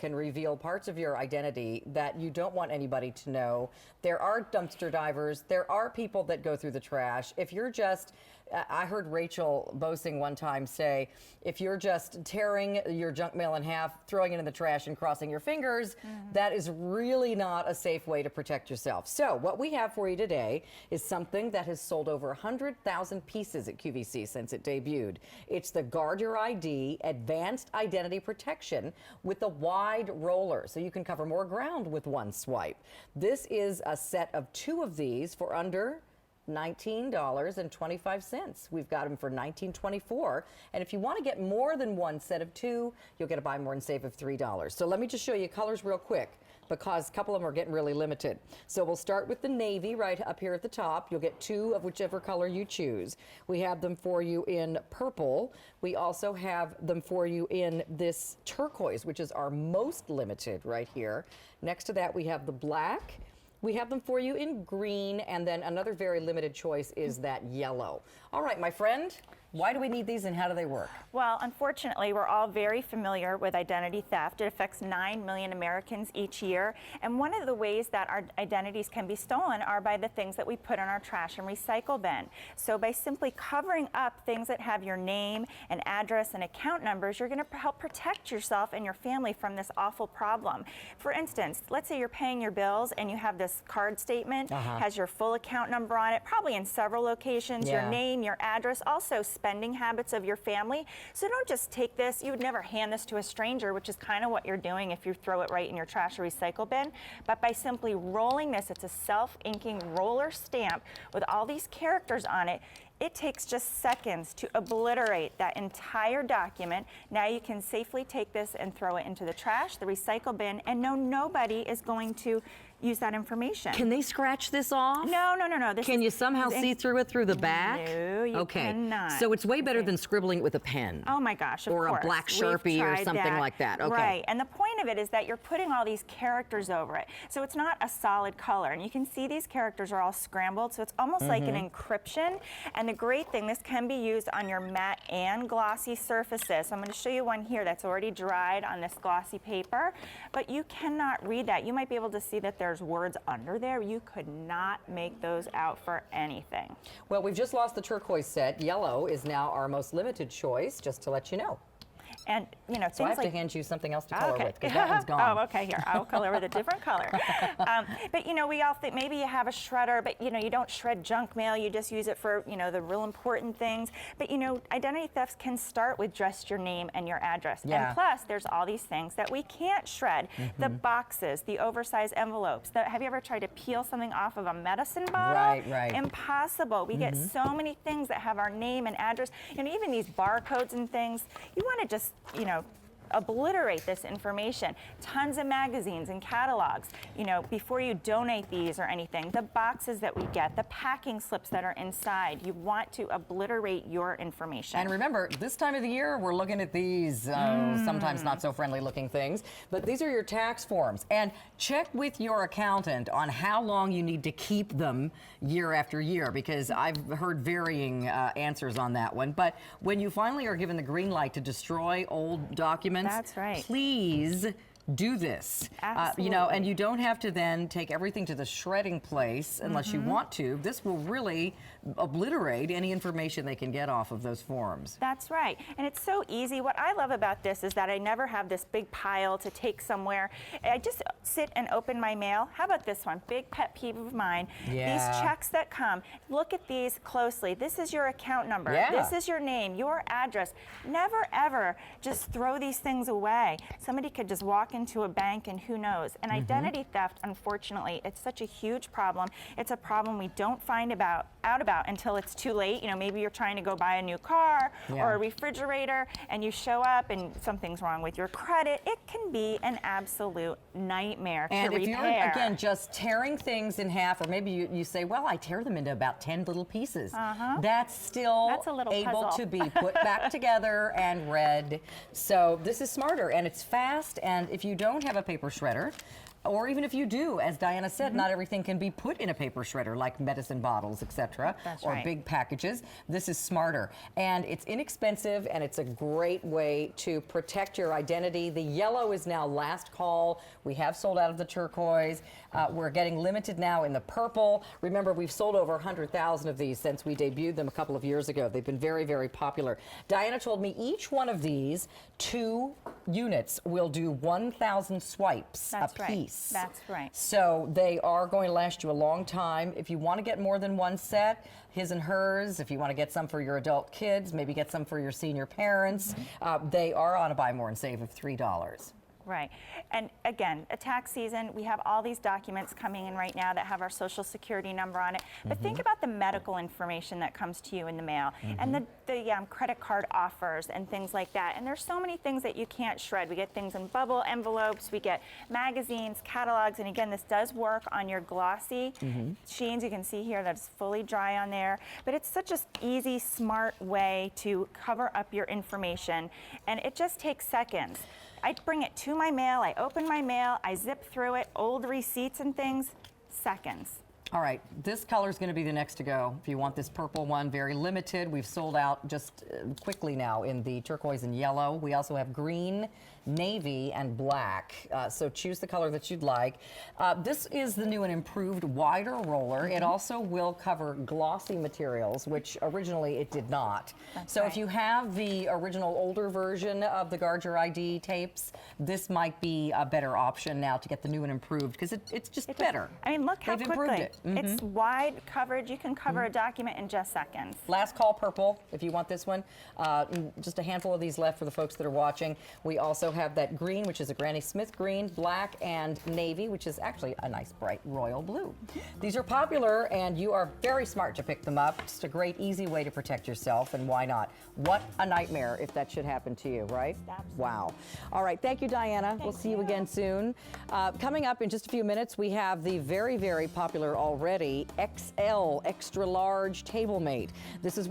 can reveal parts of your identity that you don't want anybody to know. There are dumpster divers. There are people that go through the trash. If you're just, I heard Rachel Bosing one time say, if you're just tearing your junk mail in half, throwing it in the trash and crossing your fingers, that is really not a safe way to protect yourself. So what we have for you today is something that has sold over 100,000 pieces at QVC since it debuted. It's the Guard Your ID Advanced Identity Protection with a wide roller, so you can cover more ground with one swipe. This is a set of 2 of these for under $19.25. We've got them for $19.24. And if you want to get more than one set of 2, you'll get a buy more and save of $3. So let me just show you colors real quick, because a couple of them are getting really limited. So we'll start with the navy right up here at the top. You'll get 2 of whichever color you choose. We have them for you in purple. We also have them for you in this turquoise, which is our most limited right here. Next to that, we have the black. We have them for you in green, and then another very limited choice is that yellow. All right, my friend, why do we need these and how do they work? Well, unfortunately, we're all very familiar with identity theft. It affects 9 million Americans each year. And one of the ways that our identities can be stolen are by the things that we put in our trash and recycle bin. So by simply covering up things that have your name and address and account numbers, you're going to help protect yourself and your family from this awful problem. For instance, let's say you're paying your bills and you have this card statement, has your full account number on it, probably in several locations, your name, your address, also spending habits of your family. So don't just take this. You would never hand this to a stranger, which is kind of what you're doing if you throw it right in your trash or recycle bin. But by simply rolling this, it's a self-inking roller stamp with all these characters on it. It takes just seconds to obliterate that entire document. Now you can safely take this and throw it into the trash, the recycle bin, and nobody is going to use that information. Can they scratch this off? No. Can you somehow see through it through the back? No, you cannot. So it's way better than scribbling with a pen. Oh my gosh, of course. Or a black Sharpie or something like that. Okay. Right, and the point of it is that you're putting all these characters over it. So it's not a solid color. And you can see these characters are all scrambled, so it's almost like an encryption. And the great thing, this can be used on your matte and glossy surfaces. So I'm going to show you one here that's already dried on this glossy paper, but you cannot read that. You might be able to see that there's words under there. You could not make those out for anything. Well, we've just lost the turquoise set. Yellow is now our most limited choice, just to let you know. And, you know, so I have to hand you something else to color with, because that one's gone. Oh, okay, here, I'll color with a different color. But, you know, we all think maybe you have a shredder, but, you know, you don't shred junk mail, you just use it for, you know, the real important things. But, you know, identity thefts can start with just your name and your address. And plus, there's all these things that we can't shred. The boxes, the oversized envelopes. Have you ever tried to peel something off of a medicine bottle? Right. Impossible. We get so many things that have our name and address. And even these barcodes and things, you want to just, you know, obliterate this information. Tons of magazines and catalogs. You know, before you donate these or anything, the boxes that we get, the packing slips that are inside, you want to obliterate your information. And remember, this time of the year, we're looking at these sometimes not so friendly looking things, but these are your tax forms. And check with your accountant on how long you need to keep them year after year, because I've heard varying answers on that one. But when you finally are given the green light to destroy old documents, that's right. Please do this. Absolutely. You know, and you don't have to then take everything to the shredding place unless you want to. This will really obliterate any information they can get off of those forms. That's right. And it's so easy. What I love about this is that I never have this big pile to take somewhere. I just sit and open my mail. How about this one? Big pet peeve of mine. These checks that come, look at these closely. This is your account number. This is your name, your address. Never ever just throw these things away. Somebody could just walk into a bank and who knows. And identity theft, unfortunately, it's such a huge problem. It's a problem we don't find out about until it's too late. You know, maybe you're trying to go buy a new car or a refrigerator and you show up and something's wrong with your credit. It can be an absolute nightmare to repair. And if you're, again, just tearing things in half, or maybe you say, well, I tear them into about 10 little pieces. That's still able to be put back together and read. So this is smarter and it's fast, and if you you don't have a paper shredder, or even if you do, as Diana said, not everything can be put in a paper shredder, like medicine bottles, etc., or right. big packages. This is smarter, and it's inexpensive, and it's a great way to protect your identity. The yellow is now last call. We have sold out of the turquoise. We're getting limited now in the purple. Remember, we've sold over 100,000 of these since we debuted them a couple of years ago. They've been very, very popular. Diana told me each one of these 2 units will do 1,000 swipes a piece. That's right. So they are going to last you a long time. If you want to get more than one set, his and hers, if you want to get some for your adult kids, maybe get some for your senior parents, they are on a buy more and save of $3. Right. And again, a tax season, we have all these documents coming in right now that have our social security number on it. But think about the medical information that comes to you in the mail and the credit card offers and things like that. And there's so many things that you can't shred. We get things in bubble envelopes, we get magazines, catalogs, and again, this does work on your glossy sheens. You can see here that it's fully dry on there. But it's such an easy, smart way to cover up your information. And it just takes seconds. I bring it to my mail, I open my mail, I zip through it, old receipts and things, seconds. All right, this color is going to be the next to go. If you want this purple one, very limited. We've sold out just quickly now in the turquoise and yellow. We also have green, navy, and black. So choose the color that you'd like. This is the new and improved wider roller. It also will cover glossy materials, which originally it did not. So if you have the original older version of the Guard Your ID tapes, this might be a better option now to get the new and improved, because it's just better. I mean, look how They've quickly. improved it. It's wide coverage. You can cover a document in just seconds. Last call purple, if you want this one. Just a handful of these left for the folks that are watching. We also have that green, which is a Granny Smith green, black, and navy, which is actually a nice bright royal blue. These are popular, and you are very smart to pick them up. Just a great, easy way to protect yourself, and why not? What a nightmare if that should happen to you, right? Absolutely. Wow. All right, thank you, Diana. We'll see you again soon. Coming up in just a few minutes, we have the very, very popular already XL, extra large table mate. This is what